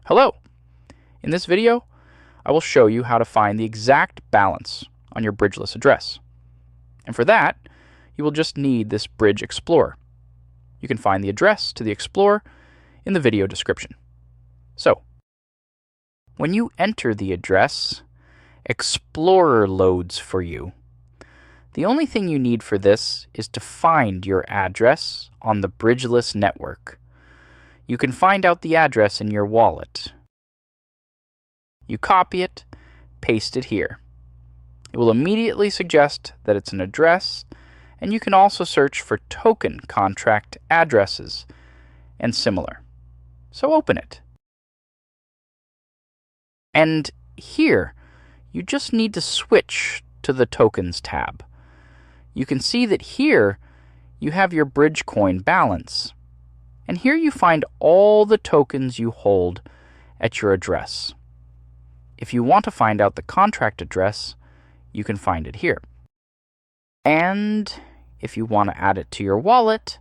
Hello! In this video, I will show you how to find the exact balance on your Bridgeless address. And for that, you will just need this Bridge Explorer. You can find the address to the Explorer in the video description. So, when you enter the address, Explorer loads for you. The only thing you need for this is to find your address on the Bridgeless network. You can find out the address in your wallet. You copy it, paste it here. It will immediately suggest that it's an address, and you can also search for token contract addresses and similar. So open it. And here, you just need to switch to the Tokens tab. You can see that here you have your Bridge coin balance. And here you find all the tokens you hold at your address. If you want to find out the contract address, you can find it here. And if you want to add it to your wallet,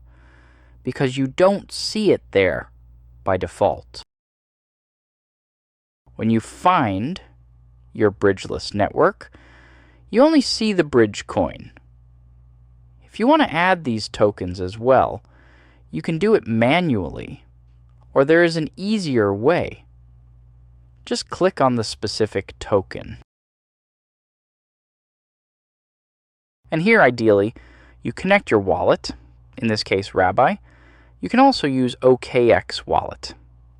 because you don't see it there by default. When you find your Bridgeless network, you only see the Bridge coin. If you want to add these tokens as well, you can do it manually, or there is an easier way. Just click on the specific token. And here, ideally, you connect your wallet, in this case Rabbi. You can also use OKX wallet,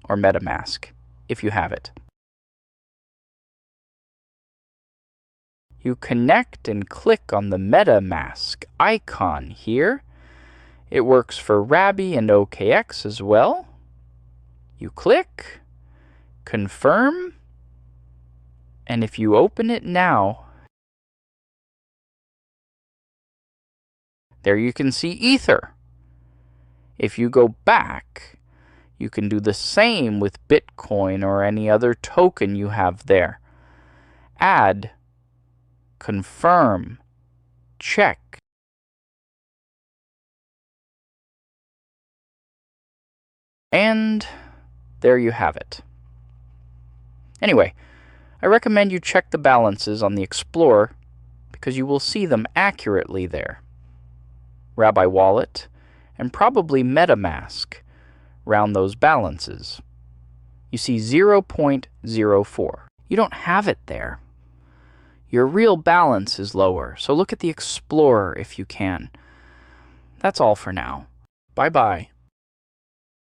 or MetaMask, if you have it. You connect and click on the MetaMask icon here. It works for Rabbi and OKX as well. You click, confirm, and if you open it now, there you can see Ether. If you go back, you can do the same with Bitcoin or any other token you have there. Add, confirm, check. And there you have it. Anyway, I recommend you check the balances on the Explorer because you will see them accurately there. Rabbi Wallet and probably MetaMask round those balances. You see 0.04. You don't have it there. Your real balance is lower, so look at the Explorer if you can. That's all for now. Bye-bye.